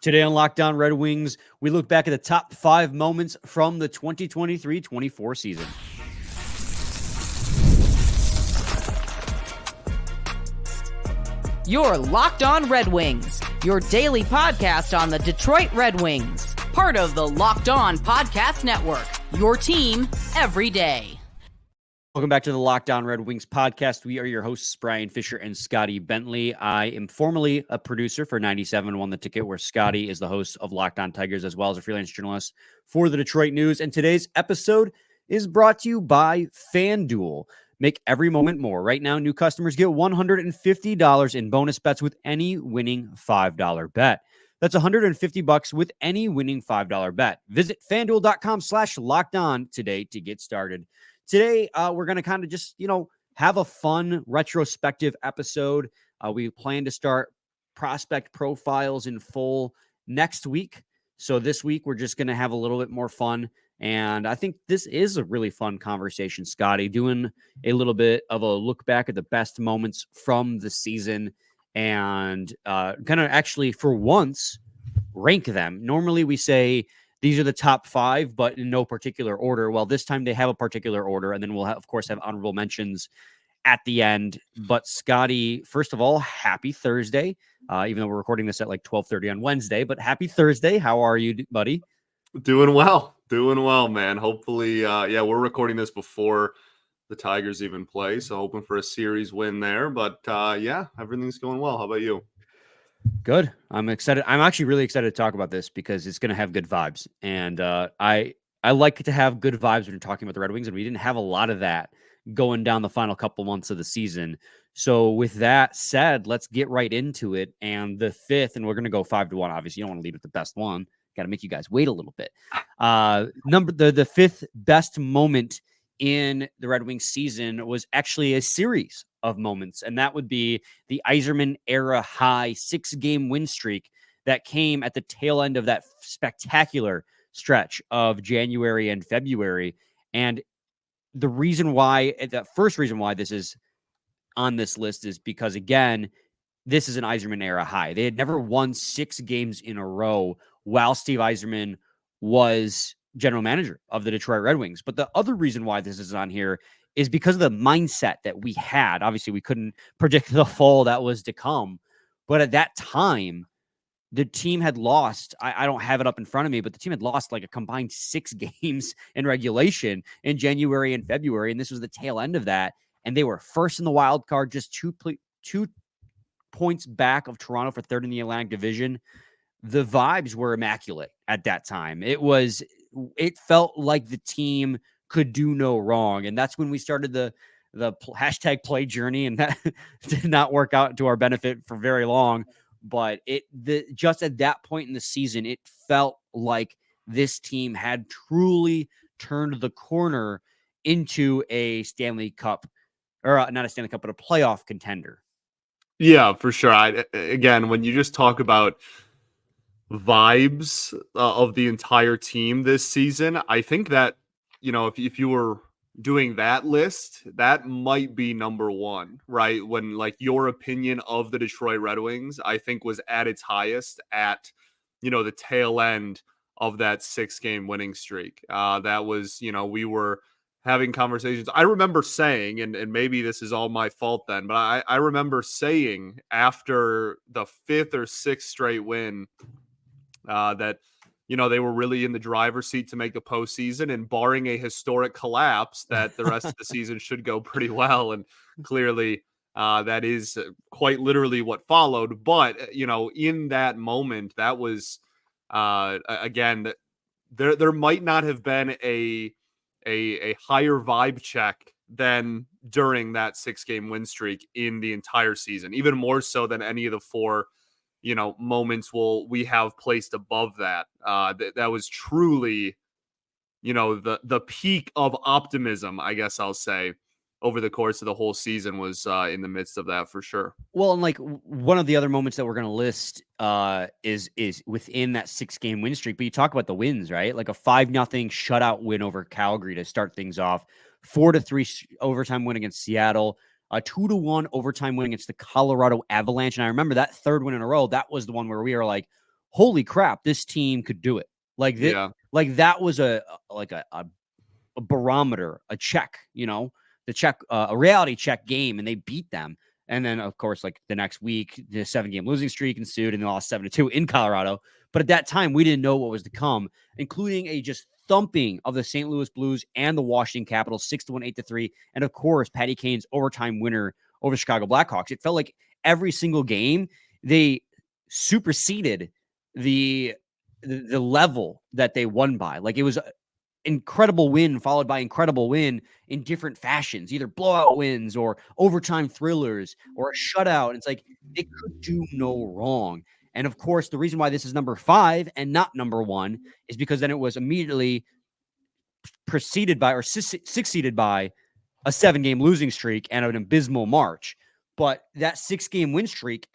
Today on Locked On Red Wings, we look back at the top 5 moments from the 2023-24 season. You're Locked On Red Wings, your daily podcast on the Detroit Red Wings, part of the Locked On Podcast Network, your team every day. Welcome back to the Locked On Red Wings podcast. We are your hosts, Brian Fisher and Scotty Bentley. I am formerly a producer for 97 Won the Ticket, where Scotty is the host of Locked On Tigers, as well as a freelance journalist for the Detroit News. And today's episode is brought to you by FanDuel. Make every moment more. Right now, new customers get $150 in bonus bets with any winning $5 bet. That's $150 with any winning $5 bet. Visit FanDuel.com/LockedOn today to get started. Today, we're going to kind of just, have a fun retrospective episode. We plan to start prospect profiles in full next week. So this week, we're just going to have a little bit more fun. And I think this is a really fun conversation, Scotty, doing a little bit of a look back at the best moments from the season and kind of actually, for once, rank them. Normally, we say these are the top 5, but in no particular order. Well, this time they have a particular order, and then we'll, of course, have honorable mentions at the end. But Scotty, first of all, happy Thursday, even though we're recording this at like 12:30 on Wednesday. But happy Thursday. How are you, buddy? Doing well, man. Hopefully, we're recording this before the Tigers even play, so hoping for a series win there. But everything's going well. How about you? Good. I'm excited. I'm actually really excited to talk about this because it's going to have good vibes. And I like to have good vibes when you're talking about the Red Wings, and we didn't have a lot of that going down the final couple months of the season. So with that said, let's get right into it. And the 5th, and we're going to go 5-1. Obviously, you don't want to lead with the best one. Got to make you guys wait a little bit. The 5th best moment in the Red Wings season was actually a series of moments, and that would be the Eiserman Era high 6-game win streak that came at the tail end of that spectacular stretch of January and February. And the first reason why this is on this list is because, again, this is an Eiserman Era high. They had never won 6 games in a row while Steve Eiserman was general manager of the Detroit Red Wings. But the other reason why this is on here is because of the mindset that we had. Obviously, we couldn't predict the fall that was to come. But at that time, the team had lost. I don't have it up in front of me, but the team had lost like a combined 6 games in regulation in January and February. And this was the tail end of that. And they were first in the wild card, just two points back of Toronto for 3rd in the Atlantic Division. The vibes were immaculate at that time. It felt like the team could do no wrong. And that's when we started the hashtag play journey, and that did not work out to our benefit for very long. But just at that point in the season, it felt like this team had truly turned the corner into a Stanley Cup, or not a Stanley Cup, but a playoff contender. Yeah, for sure. Again, when you just talk about vibes of the entire team this season, I think that, if you were doing that list, that might be number 1, right? When like your opinion of the Detroit Red Wings, I think, was at its highest at, the tail end of that 6-game winning streak. That was, we were having conversations. I remember saying, and maybe this is all my fault then, but I remember saying after the 5th or 6th straight win that, they were really in the driver's seat to make the postseason, and barring a historic collapse, that the rest of the season should go pretty well. And clearly that is quite literally what followed. But, in that moment, that was, again, there might not have been a higher vibe check than during that 6-game win streak in the entire season, even more so than any of the 4 moments we have placed above that. That was truly, the peak of optimism, I guess I'll say, over the course of the whole season was in the midst of that for sure. Well, and like one of the other moments that we're going to list is within that 6-game win streak. But you talk about the wins, right? Like a 5-0 shutout win over Calgary to start things off, 4-3 overtime win against Seattle, a 2-1 overtime win against the Colorado Avalanche. And I remember that 3rd win in a row. That was the one where we were like, holy crap, this team could do it. Like that, Yeah. like that was a barometer, a check, the check, a reality check game, and they beat them. And then, of course, like the next week, the 7-game losing streak ensued, and they lost 7-2 in Colorado. But at that time, we didn't know what was to come, including a just thumping of the St. Louis Blues and the Washington Capitals, 6-1, 8-3, and of course, Patty Kane's overtime winner over Chicago Blackhawks. It felt like every single game they superseded the level that they won by. Like it was incredible win followed by incredible win in different fashions, either blowout wins or overtime thrillers or a shutout. It's like they could do no wrong. And of course, the reason why this is number 5 and not number 1 is because then it was immediately preceded by or succeeded by a 7-game losing streak and an abysmal March. But that 6-game win streak,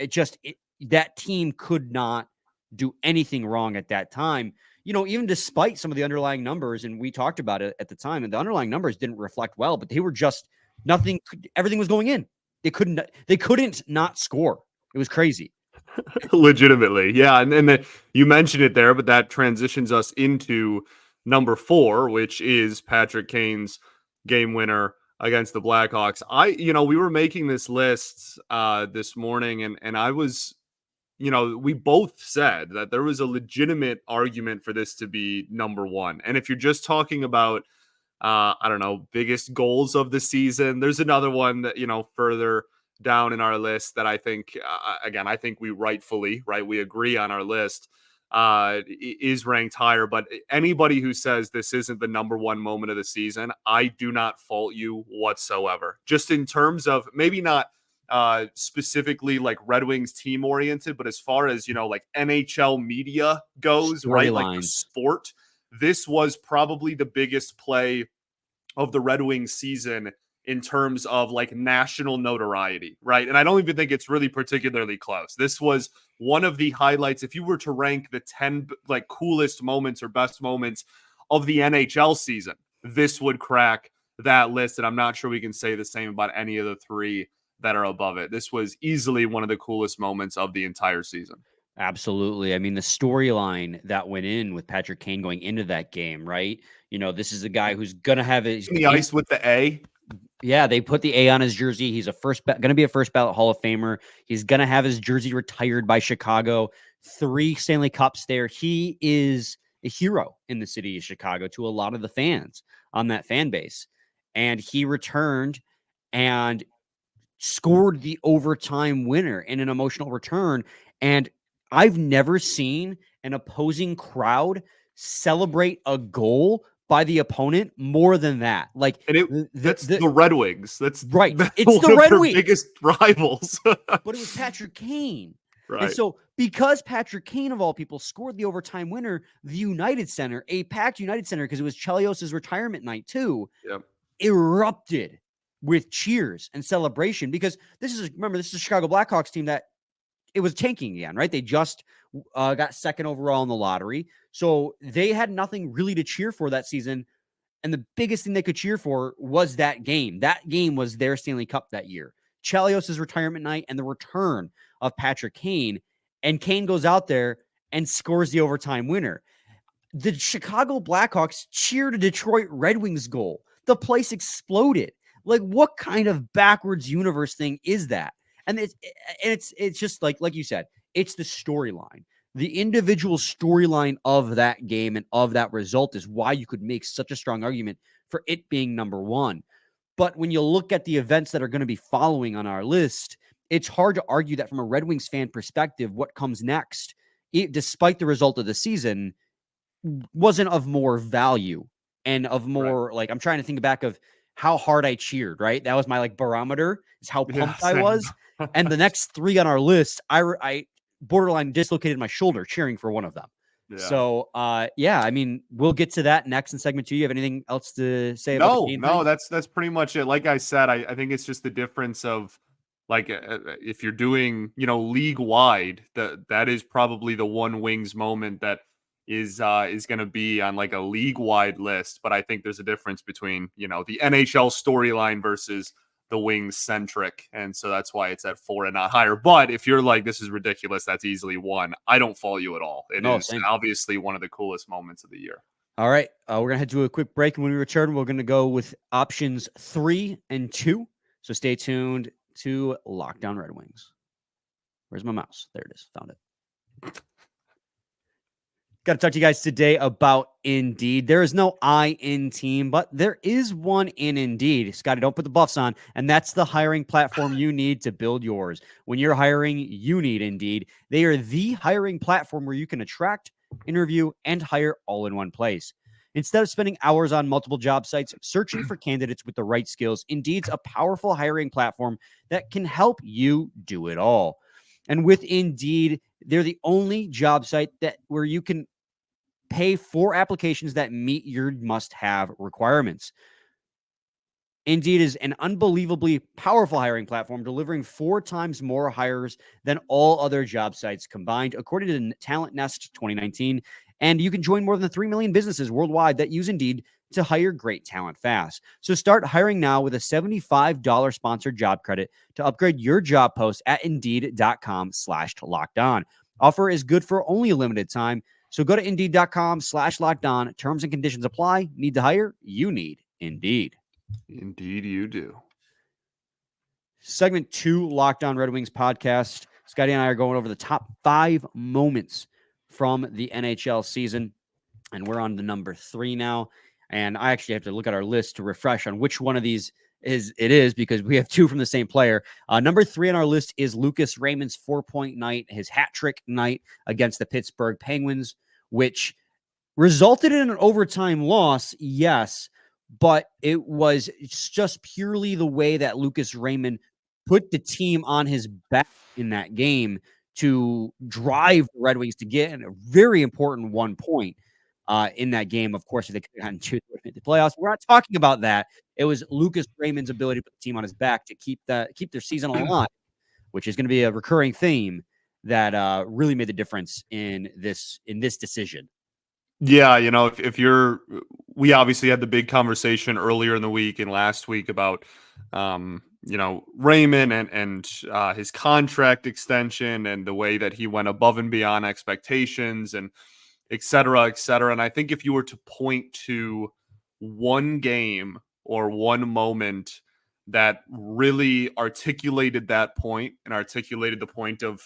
that team could not do anything wrong at that time. Even despite some of the underlying numbers, and we talked about it at the time, and the underlying numbers didn't reflect well, but they were just nothing. Everything was going in. They couldn't not score. It was crazy. Legitimately. Yeah. And you mentioned it there, but that transitions us into number 4, which is Patrick Kane's game winner against the Blackhawks. We were making this list this morning, and I was, we both said that there was a legitimate argument for this to be number 1. And if you're just talking about, I don't know, biggest goals of the season, there's another one that, further down in our list that I think, again, I think we rightfully, right, we agree on our list, is ranked higher. But anybody who says this isn't the number 1 moment of the season, I do not fault you whatsoever. Just in terms of maybe not specifically like Red Wings team oriented, but as far as, like NHL media goes, right, like the sport, this was probably the biggest play of the Red Wings season in terms of like national notoriety, right? And I don't even think it's really particularly close. This was one of the highlights. If you were to rank the 10 like coolest moments or best moments of the NHL season, this would crack that list. And I'm not sure we can say the same about any of the 3 that are above it. This was easily one of the coolest moments of the entire season. Absolutely. I mean, the storyline that went in with Patrick Kane going into that game, right? This is a guy who's going to have it. The ice with the A. Yeah, they put the A on his jersey. He's going to be a first ballot Hall of Famer. He's going to have his jersey retired by Chicago. 3 Stanley Cups there. He is a hero in the city of Chicago to a lot of the fans on that fan base. And he returned and scored the overtime winner in an emotional return. And I've never seen an opposing crowd celebrate a goal by the opponent more than that. Like, and that's the Red Wings. That's right. It's the Red Wings, biggest rivals. But it was Patrick Kane. Right. And so because Patrick Kane, of all people, scored the overtime winner, the United Center, a packed United Center, because it was Chelios's retirement night too, erupted with cheers and celebration, because this is a Chicago Blackhawks team that it was tanking again, right? They just got 2nd overall in the lottery. So they had nothing really to cheer for that season. And the biggest thing they could cheer for was that game. That game was their Stanley Cup that year. Chelios's retirement night and the return of Patrick Kane. And Kane goes out there and scores the overtime winner. The Chicago Blackhawks cheered a Detroit Red Wings goal. The place exploded. Like, what kind of backwards universe thing is that? And it's just like you said, it's the storyline. The individual storyline of that game and of that result is why you could make such a strong argument for it being number 1. But when you look at the events that are going to be following on our list, it's hard to argue that from a Red Wings fan perspective, what comes next, despite the result of the season, wasn't of more value and of more like, I'm trying to think back of how hard I cheered, right? That was my like barometer, is how pumped I was. And the next 3 on our list, I borderline dislocated my shoulder cheering for one of them. Yeah. So, I mean, we'll get to that next in segment 2. You have anything else to say about the Kane thing? That's pretty much it. Like I said, I think it's just the difference of like if you're doing, league wide, that is probably the one Wings moment that is going to be on like a league wide list. But I think there's a difference between, the NHL storyline versus the Wings centric. And so that's why it's at 4 and not higher. But if you're like, this is ridiculous, that's easily 1. I don't fault you at all. It No, is same. obviously one of the coolest moments of the year. All right. We're going to head to a quick break. And when we return, we're going to go with options 3 and 2. So stay tuned to Lockdown Red Wings. Where's my mouse? There it is. Found it. Got to talk to you guys today about Indeed. There is no I in team, but there is one in Indeed. Scotty, don't put the buffs on. And that's the hiring platform you need to build yours. When you're hiring, you need Indeed. They are the hiring platform where you can attract, interview, and hire all in one place. Instead of spending hours on multiple job sites searching for candidates with the right skills, Indeed's a powerful hiring platform that can help you do it all. And with Indeed, they're the only job site where you can pay for applications that meet your must-have requirements. Indeed is an unbelievably powerful hiring platform, delivering 4 times more hires than all other job sites combined, according to Talent Nest 2019. And you can join more than 3 million businesses worldwide that use Indeed to hire great talent fast. So start hiring now with a $75 sponsored job credit to upgrade your job post at Indeed.com/lockedon. Offer is good for only a limited time. So go to Indeed.com/lockedon. Terms and conditions apply. Need to hire? You need Indeed. Indeed, you do. Segment 2, Locked On Red Wings podcast. Scotty and I are going over the top 5 moments from the NHL season, and we're on to number 3 now. And I actually have to look at our list to refresh on which one of these it is because we have 2 from the same player. Number 3 on our list is Lucas Raymond's 4-point night, his hat trick night against the Pittsburgh Penguins, which resulted in an overtime loss, yes, but it was just purely the way that Lucas Raymond put the team on his back in that game to drive the Red Wings to get a very important 1 point in that game. Of course, if they could have gotten 2 to the playoffs, we're not talking about that. It was Lucas Raymond's ability to put the team on his back to keep their season alive, which is going to be a recurring theme that really made the difference in this decision. Yeah, if we obviously had the big conversation earlier in the week and last week about, Raymond and his contract extension and the way that he went above and beyond expectations and et cetera, et cetera. And I think if you were to point to one game or one moment that really articulated that point and articulated the point of,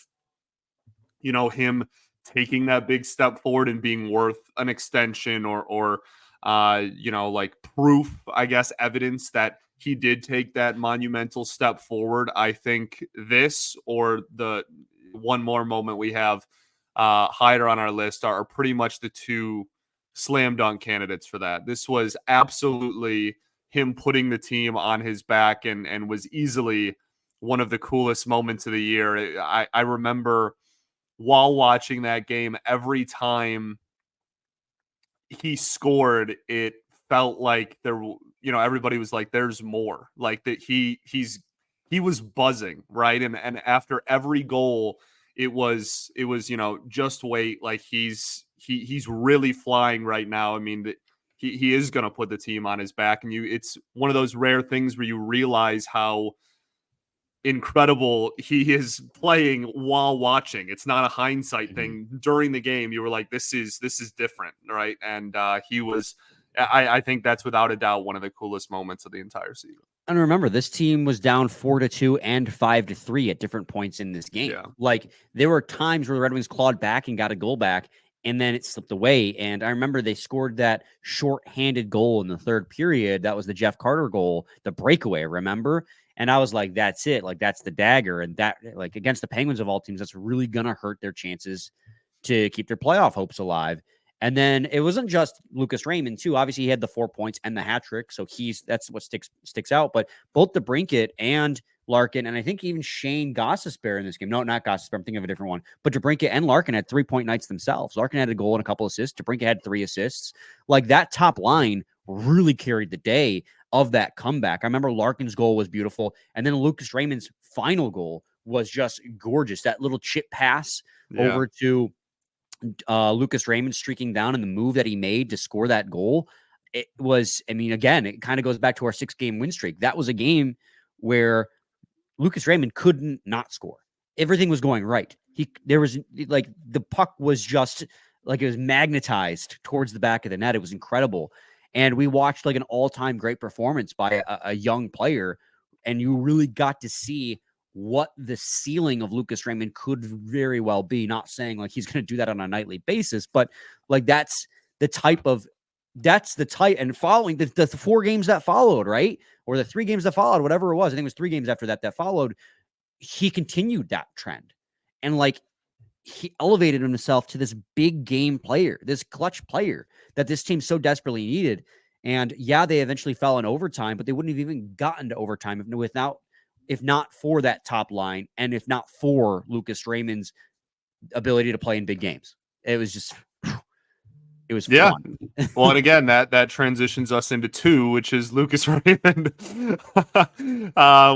him taking that big step forward and being worth an extension or like proof, I guess, evidence that he did take that monumental step forward. I think this or the one more moment we have higher on our list are pretty much the 2 slam dunk candidates for that. This was absolutely him putting the team on his back and was easily one of the coolest moments of the year. I remember while watching that game, every time he scored, it felt like everybody was like, there's more, like that he was buzzing, right? And after every goal, it was, just wait, like he's really flying right now. I mean, he is going to put the team on his back, and it's one of those rare things where you realize how incredible he is playing while watching. It's not a hindsight thing. During the game, you were like, this is different, right? And he was, I think that's without a doubt one of the coolest moments of the entire season. And remember, this team was down 4-2 and 5-3 at different points in this game. Yeah. Like there were times where the Red Wings clawed back and got a goal back, and then it slipped away. And I remember they scored that short-handed goal in the 3rd period. That was the Jeff Carter goal, the breakaway, remember? And I was like, that's it. Like, that's the dagger. And that, like, against the Penguins of all teams, that's really going to hurt their chances to keep their playoff hopes alive. And then it wasn't just Lucas Raymond, too. Obviously, he had the 4 points and the hat trick. So that's what sticks out. But both DeBrincat and Larkin, and I think even Shane Gostisbehere in this game. No, not Gostisbehere. I'm thinking of a different one. But DeBrincat and Larkin had 3-point nights themselves. Larkin had a goal and a couple assists. DeBrincat had 3 assists. Like, that top line really carried the day of that comeback. I remember Larkin's goal was beautiful. And then Lucas Raymond's final goal was just gorgeous. That little chip pass over to Lucas Raymond streaking down and the move that he made to score that goal. It was, I mean, again, it kind of goes back to our 6-game win streak. That was a game where Lucas Raymond couldn't not score. Everything was going right. There was like the puck was just like it was magnetized towards the back of the net. It was incredible. And we watched like an all-time great performance by a young player. And you really got to see what the ceiling of Lucas Raymond could very well be. Not saying like he's going to do that on a nightly basis, but like that's the type and following the 4 games that followed, right? Or the 3 games that followed, whatever it was. I think it was 3 games after that followed. He continued that trend. And like he elevated himself to this big game player, this clutch player that this team so desperately needed. And yeah, they eventually fell in overtime, but they wouldn't have even gotten to overtime if not for that top line and if not for Lucas Raymond's ability to play in big games. It was just, it was fun. Well, and again, that transitions us into 2, which is Lucas Raymond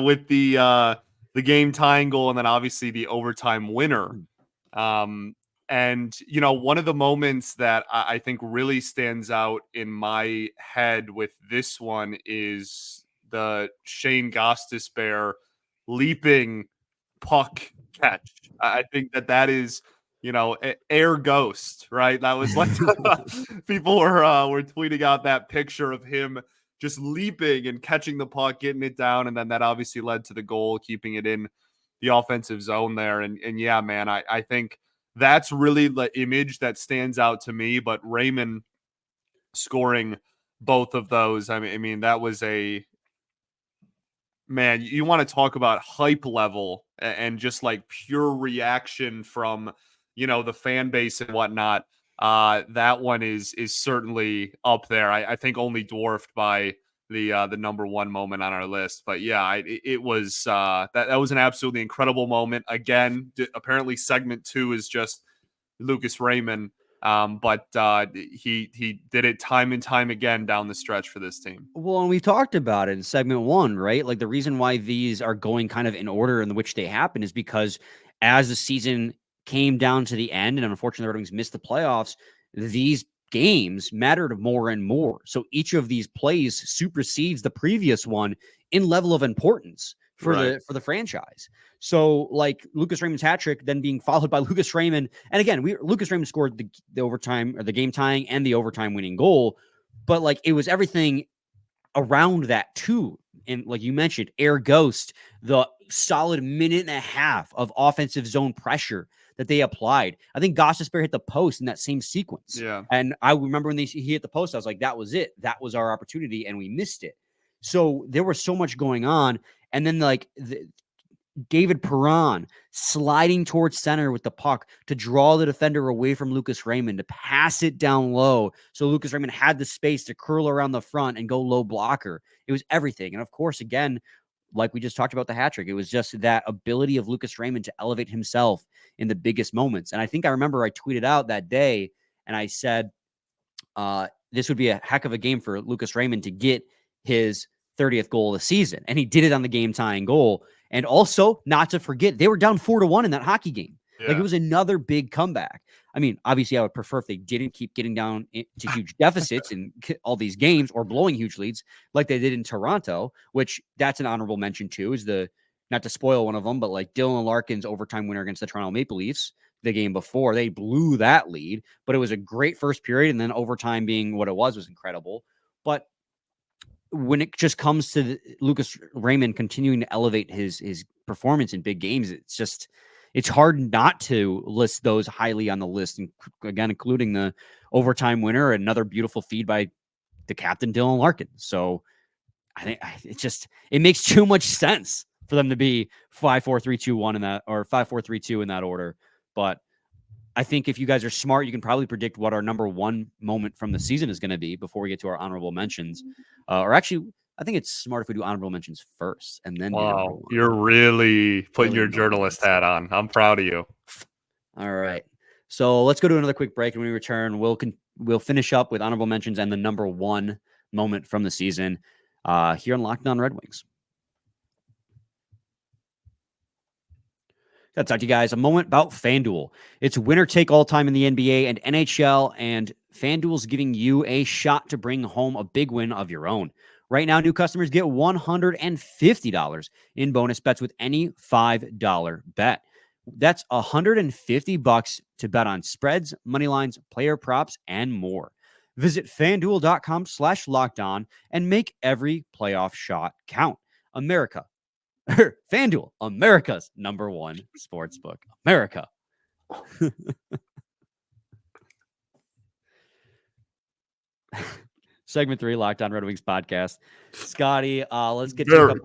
with the game tying goal and then obviously the overtime winner. And, you know, one of the moments that I think really stands out in my head with this one is the Shane Gostisbehere leaping puck catch. I think that is, you know, air ghost, right? That was like people were tweeting out that picture of him just leaping and catching the puck, getting it down. And then that obviously led to the goal, keeping it in the offensive zone there. And yeah, man, I think that's really the image that stands out to me. But Raymond scoring both of those, I mean, that was man, you want to talk about hype level and just like pure reaction from, you know, the fan base and whatnot. That one is certainly up there. I think only dwarfed by the number 1 moment on our list. But yeah, it was that was an absolutely incredible moment. Again, apparently segment 2 is just Lucas Raymond, but he did it time and time again down the stretch for this team. Well, and we talked about it in segment 1, right? Like the reason why these are going kind of in order in which they happen is because as the season came down to the end, and unfortunately the Red Wings missed the playoffs, these games mattered more and more. So each of these plays supersedes the previous one in level of importance for the franchise. So like Lucas Raymond's hat trick then being followed by Lucas Raymond. And again, Lucas Raymond scored the overtime or the game tying and the overtime winning goal, but like it was everything around that too. And like you mentioned, air ghost, the solid minute and a half of offensive zone pressure that they applied. I think Gostisbehere hit the post in that same sequence. Yeah. And I remember when he hit the post, I was like, that was it. That was our opportunity. And we missed it. So there was so much going on. And then like David Perron sliding towards center with the puck to draw the defender away from Lucas Raymond, to pass it down low. So Lucas Raymond had the space to curl around the front and go low blocker. It was everything. And of course, again, like we just talked about the hat trick, it was just that ability of Lucas Raymond to elevate himself in the biggest moments. And I think I remember I tweeted out that day and I said, this would be a heck of a game for Lucas Raymond to get his 30th goal of the season. And he did it on the game tying goal. And also, not to forget, they were down 4-1 in that hockey game. Yeah. Like it was another big comeback. I mean, obviously, I would prefer if they didn't keep getting down to huge deficits in all these games or blowing huge leads like they did in Toronto, which that's an honorable mention too, is not to spoil one of them, but like Dylan Larkin's overtime winner against the Toronto Maple Leafs the game before. They blew that lead, but it was a great first period, and then overtime being what it was incredible. But when it just comes to Lucas Raymond continuing to elevate his performance in big games, it's hard not to list those highly on the list. And again, including the overtime winner, another beautiful feed by the captain, Dylan Larkin. So I think it makes too much sense for them to be 5-4-3-2-1 in that, or 5-4-3-2 in that order. But I think if you guys are smart, you can probably predict what our number 1 moment from the season is going to be before we get to our honorable mentions. Or actually, I think it's smart if we do honorable mentions first and then. Wow, you're really putting your journalist hat on. I'm proud of you. All right, so let's go to another quick break. And when we return, we'll finish up with honorable mentions and the number 1 moment from the season here on Locked On Red Wings. That's out, you guys. A moment about FanDuel. It's winner take all time in the NBA and NHL, and FanDuel's giving you a shot to bring home a big win of your own. Right now, new customers get $150 in bonus bets with any $5 bet. That's $150 to bet on spreads, money lines, player props, and more. Visit FanDuel.com/lockedon and make every playoff shot count. FanDuel, America's #1 sportsbook. America. Segment 3, Locked On Red Wings podcast. Scotty, let's get to a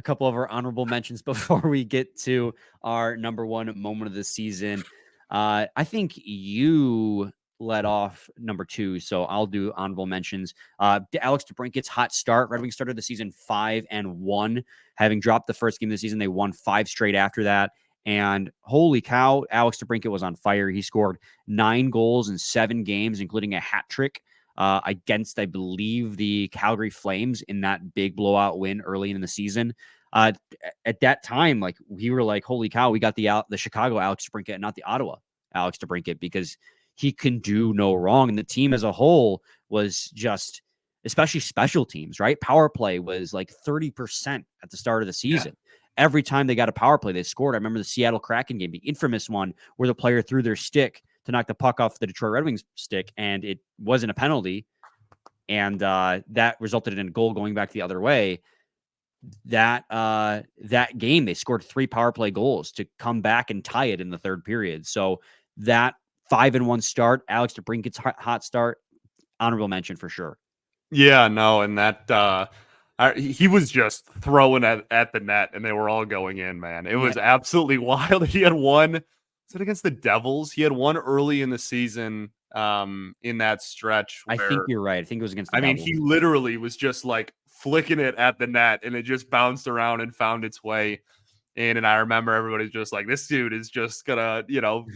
couple of our honorable mentions before we get to our #1 moment of the season. I think you led off #2, so I'll do honorable mentions. Alex DeBrincat's hot start. Red Wings started the season 5-1, having dropped the first game of the season. They won 5 straight after that. And holy cow, Alex DeBrincat was on fire. He scored 9 goals in 7 games, including a hat trick against, I believe, the Calgary Flames in that big blowout win early in the season. At that time, like, we were like, holy cow, we got the Chicago Alex DeBrincat, not the Ottawa Alex DeBrincat, because he can do no wrong. And the team as a whole was just, especially special teams, right? Power play was like 30% at the start of the season. Yeah. Every time they got a power play, they scored. I remember the Seattle Kraken game, the infamous one where the player threw their stick to knock the puck off the Detroit Red Wings stick, and it wasn't a penalty, and that resulted in a goal going back the other way. That game, they scored 3 power play goals to come back and tie it in the third period. So that 5-1 start, Alex DeBrincat's hot start, honorable mention for sure. Yeah, no, and that he was just throwing at the net, and they were all going in, man. It was absolutely wild. He had one, is it against the Devils? He had one early in the season in that stretch. I think you're right. I think it was against the Devils. I mean, he literally was just like flicking it at the net, and it just bounced around and found its way in. And I remember everybody's just like, this dude is just gonna,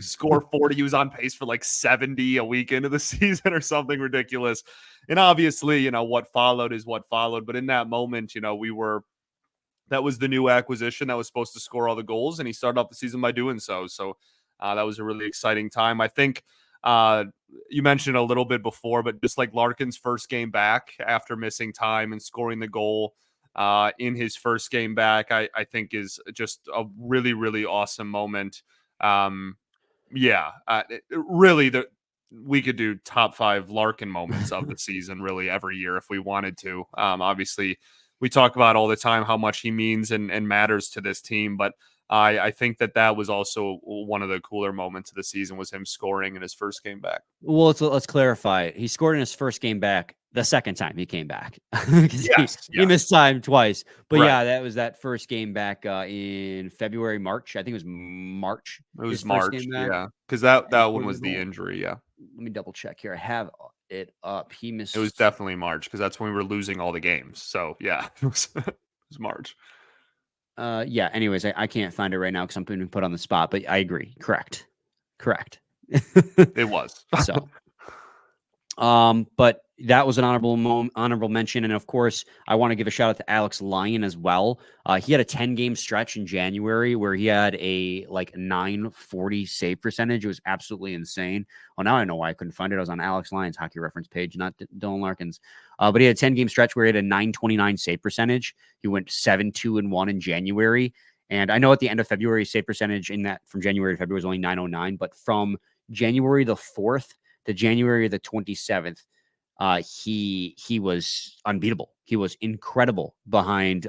score 40. He was on pace for like 70 a week into the season or something ridiculous. And obviously, what followed is what followed. But in that moment, that was the new acquisition that was supposed to score all the goals, and he started off the season by doing so. So that was a really exciting time. I think you mentioned a little bit before, but just like Larkin's first game back after missing time and scoring the goal in his first game back, I think is just a really, really awesome moment. Really, we could do top 5 Larkin moments of the season really every year if we wanted to. Obviously, we talk about all the time how much he means and matters to this team, but I think that was also one of the cooler moments of the season, was him scoring in his first game back. Well, let's clarify. He scored in his first game back the second time he came back. He missed time twice. But right. Yeah, that was that first game back in February, March. I think it was March. It was March, yeah. Because that one was the injury, yeah. Let me double check here. I have it up. He missed. It was definitely March, because that's when we were losing all the games. So, yeah, it was March. Anyways, I can't find it right now because I'm being put on the spot, but I agree. Correct. It was. So, but that was an honorable mention. And of course, I want to give a shout out to Alex Lyon as well. He had a 10-game stretch in January where he had a 940 save percentage. It was absolutely insane. Well, now I know why I couldn't find it. I was on Alex Lyon's hockey reference page, not Dylan Larkin's. But he had a 10-game stretch where he had a 929 save percentage. He went 7-2-1 in January. And I know at the end of February, save percentage in that from January to February was only 909. But from January the 4th to January the 27th, he was unbeatable. He was incredible behind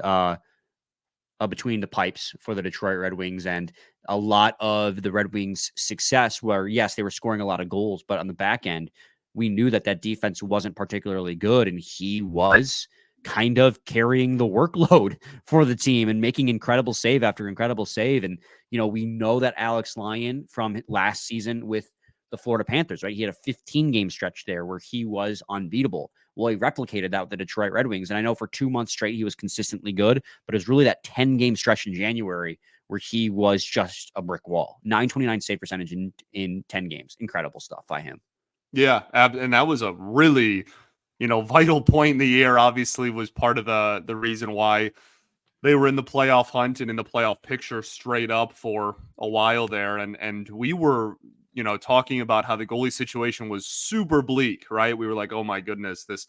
between the pipes for the Detroit Red Wings, and a lot of the Red Wings' success where, yes, they were scoring a lot of goals, but on the back end, we knew that defense wasn't particularly good, and he was kind of carrying the workload for the team and making incredible save after incredible save. And, we know that Alex Lyon from last season with the Florida Panthers, right? He had a 15-game stretch there where he was unbeatable. Well, he replicated that with the Detroit Red Wings. And I know for 2 months straight, he was consistently good, but it was really that 10-game stretch in January where he was just a brick wall. 929 save percentage in 10 games. Incredible stuff by him. Yeah. And that was a really, vital point in the year. Obviously was part of the reason why they were in the playoff hunt and in the playoff picture straight up for a while there. And we were, talking about how the goalie situation was super bleak, right? We were like, oh my goodness, this,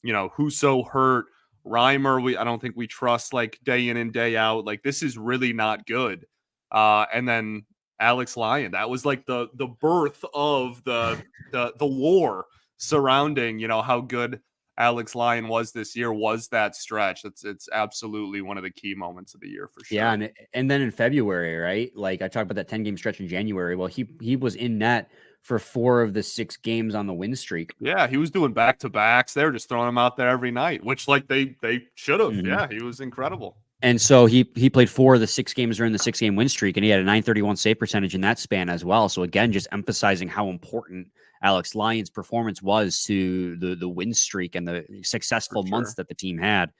Husso hurt, Reimer, I don't think we trust like day in and day out. Like this is really not good. And then Alex Lyon, that was like the birth of the lore surrounding, how good Alex Lyon was this year, was that stretch. It's absolutely one of the key moments of the year for sure. Yeah, and then in February, right? Like I talked about that 10-game stretch in January. Well, he was in net for 4 of the 6 games on the win streak. Yeah, he was doing back-to-backs. They were just throwing him out there every night, which like they should have. Mhm. Yeah, he was incredible. And so he played 4 of the 6 games during the 6-game win streak, and he had a .931 save percentage in that span as well. So again, just emphasizing how important Alex Lyon's performance was to the win streak and the successful months that the team had.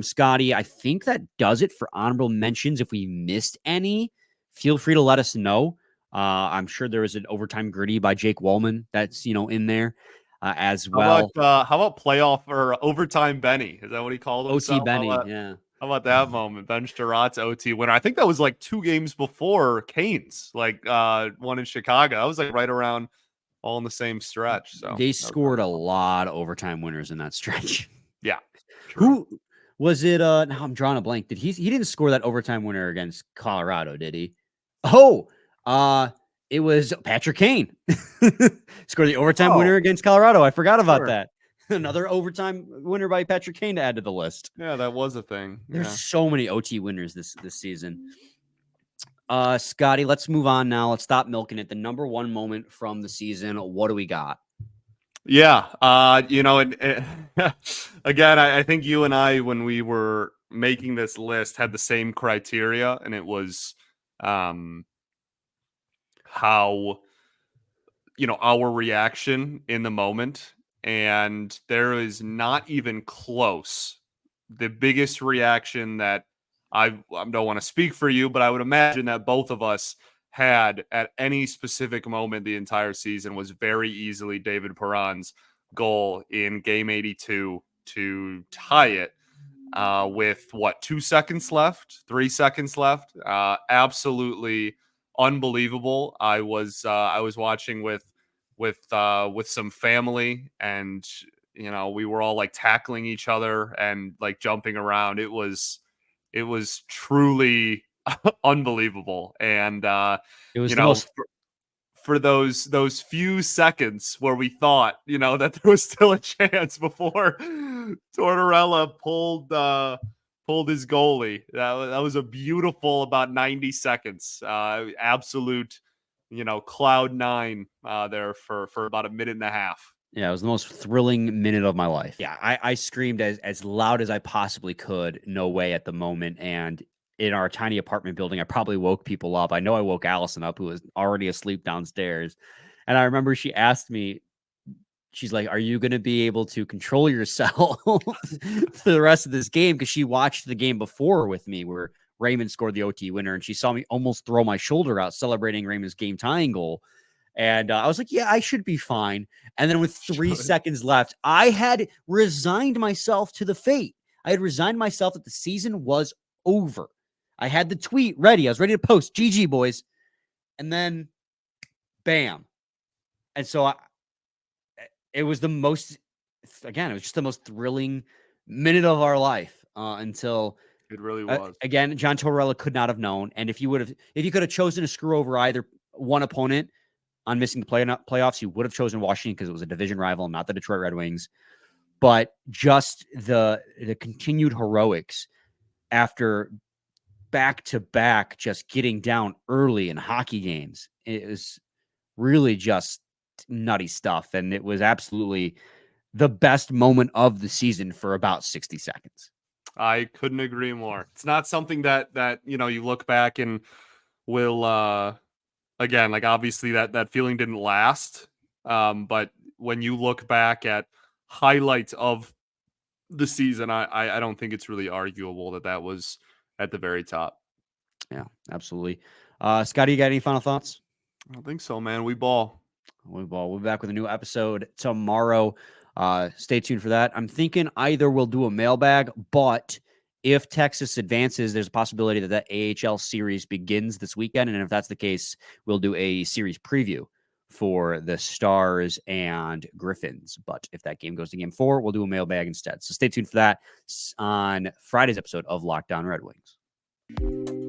Scotty, I think that does it for honorable mentions. If we missed any, feel free to let us know. I'm sure there is an overtime gritty by Jake Wallman that's in there as well. How about playoff or overtime Benny? Is that what he called himself? OT Benny, yeah. How about that moment? Ben Sturrat's OT winner. I think that was like 2 games before Kane's, like one in Chicago. I was like right around all in the same stretch. So they scored a lot of overtime winners in that stretch. Yeah. True. Who was it? Now I'm drawing a blank. He didn't score that overtime winner against Colorado, did he? Oh, it was Patrick Kane. Scored the overtime winner against Colorado. I forgot about that. Another overtime winner by Patrick Kane to add to the list. Yeah, that was a thing. There's so many OT winners this season. Scotty, let's move on now. Let's stop milking it. The number 1 moment from the season. What do we got? Yeah. Again, I think you and I, when we were making this list, had the same criteria, and it was how our reaction in the moment. And there is not even close the biggest reaction that I don't want to speak for you, but I would imagine that both of us had at any specific moment the entire season was very easily David Perron's goal in game 82 to tie it with 2 seconds left, 3 seconds left. Absolutely unbelievable. I was watching with some family, and we were all like tackling each other and like jumping around. It was truly unbelievable. And it was for those few seconds where we thought that there was still a chance before Tortorella pulled his goalie. That was a beautiful about 90 seconds. Absolute cloud 9 there for about a minute and a half. Yeah, it was the most thrilling minute of my life. Yeah, I screamed as loud as I possibly could. No way at the moment. And in our tiny apartment building, I probably woke people up. I know I woke Allison up, who was already asleep downstairs. And I remember she asked me, she's like, "Are you going to be able to control yourself for the rest of this game?" Because she watched the game before with me where Raymond scored the OT winner, and she saw me almost throw my shoulder out celebrating Raymond's game tying goal. And I was like, yeah, I should be fine. And then with 3 seconds left, I had resigned myself to the fate. I had resigned myself that the season was over. I had the tweet ready. I was ready to post, GG boys. And then bam. And so it was the most, again, it was just the most thrilling minute of our life until it really was. Again, John Tortorella could not have known. And if you could have chosen to screw over either one opponent on missing the playoffs, you would have chosen Washington because it was a division rival, not the Detroit Red Wings. But just the continued heroics after back-to-back just getting down early in hockey games, it was really just nutty stuff. And it was absolutely the best moment of the season for about 60 seconds. I couldn't agree more. It's not something that you look back and will again, like obviously that feeling didn't last. But when you look back at highlights of the season, I don't think it's really arguable that was at the very top. Yeah, absolutely. Scotty, you got any final thoughts? I don't think so, man. We ball. We'll be back with a new episode tomorrow. Stay tuned for that. I'm thinking either we'll do a mailbag, but if Texas advances, there's a possibility that AHL series begins this weekend. And if that's the case, we'll do a series preview for the Stars and Griffins. But if that game goes to game 4, we'll do a mailbag instead. So stay tuned for that on Friday's episode of Locked On Red Wings.